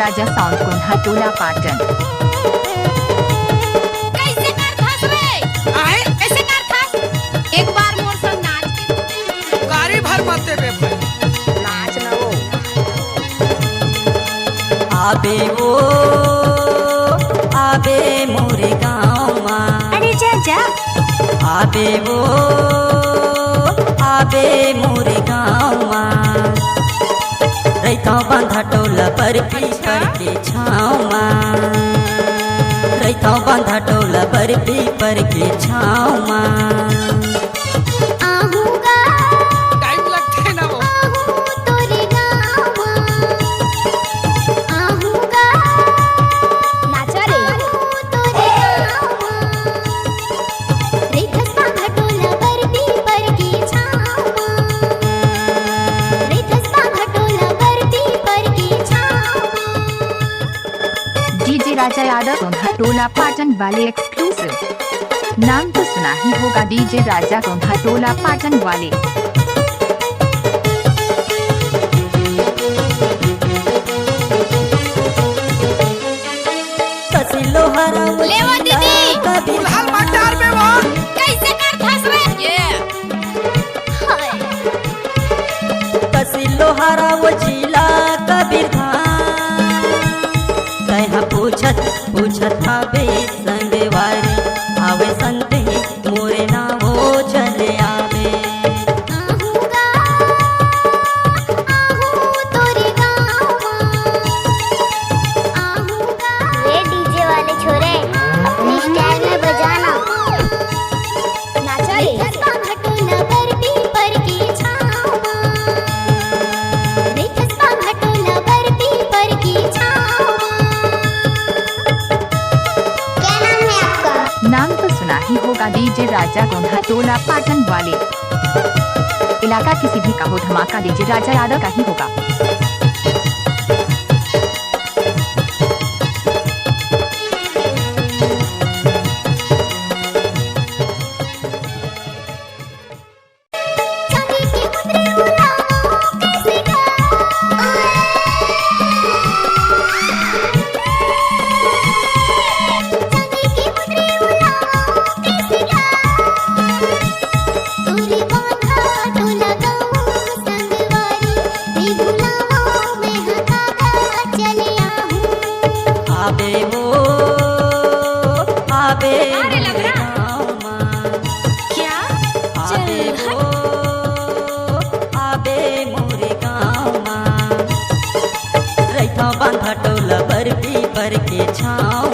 राजा sound कोन्हा टोला पाटन। कैसे कर थस रे? आए कैसे कर थस? एक बार मोर संग नाच के गाड़ी भर मते बे भाई नाच ना वो। आबे वो आबे मोरे गाँव अरे जा जा। आबे वो आबे मोरे गाँव रैता बांधा टोला पर पीपर के छाँव रैता बांधा टोला पर पीपर के छाँव आहूँगा टाइम लगते ना वो आहूँ तोरे गाँव आहूँगा नाचा रे आहूँ तोरे गाँव रेखस बांधा टोला पर पीपर की छाँव रेखस बांधा टोला पर पीपर की छाँव। डीजे राजा यादव कोन्हा टोला पाटन वाले एक्सक्लूसिव। नाम तो सुना ही होगा डीजे राजा कोन्हा टोला पाटन वाले। कसिलो हरा लेवा दीदी दुल्हन भंडार में वो कैसे कर थस रे? ये हाय कसिलो हरा वो जिला कबीर धाम कहा पूछत पूछत आवे संगवारी आवे संते मोरे ना वो चले आवे आहूँगा आहूँ तोरे गाँव आहूँगा। ये डीजे वाले छोरे अपनी स्टाइल में बजाना। नाचा रे रेखस बांधा टोला पर पीपर की छाँव रेखस बांधा टोला पर पीपर की छाँव। क्या नाम है आपका? नाम तो सुना ही होगा डीजे राजा कोन्हा टोला पाटन वाले। इलाका किसी भी का हो धमाका डीजे राजा यादव का ही होगा। चांदी की मुद्रे उड़ाऊं कैसे चांदी की मुद्रे उड़ाऊं कैसे तोरे बांधा टोला गाऊं संगवारी रे भुलाओ मैं हकागा चले आहूँ। आबे वो आबे अरे लग मोरे रहा। गाँव क्या आबे वो आबे मोरे गाँव रैता बांधा टोला पर पीपर के छाँव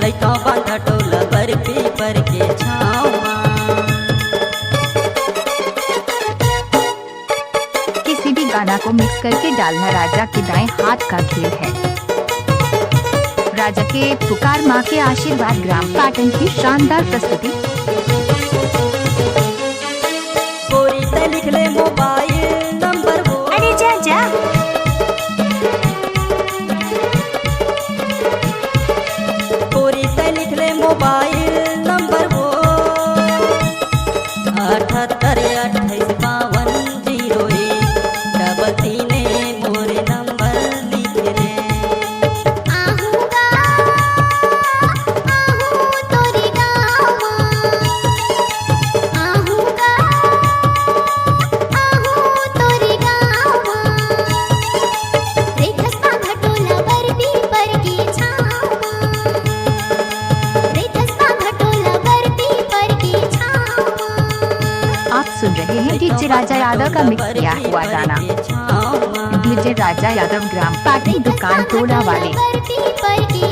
रैता बांधा टोला पर पीपर के छाँव किसी भी गाना को मिक्स करके डालना राजा के दाएं हाथ का खेल है। राजा के पुकार माँ के आशीर्वाद ग्राम पाटन की शानदार प्रस्तुति। गोरी ते लिख ले मोबाइल नंबर वो अरे जा जा। गोरी ते लिख ले मोबाइल नंबर वो 78285201 मोरे नंबर लिख ले आहूँगा आहूँ तोरे गाँव आहूँगा आहूँ तोरे गाँव रेखस बांधा टोला पर पीपर की छाँव रेखस बांधा टोला पर पीपर की छाँव। आप सुन रहे हैं डीजे राजा यादव का मिक्स किया हुआ गाना। डीजे राजा यादव ग्राम पाटन दुकान टोला वाले। पर पीपर की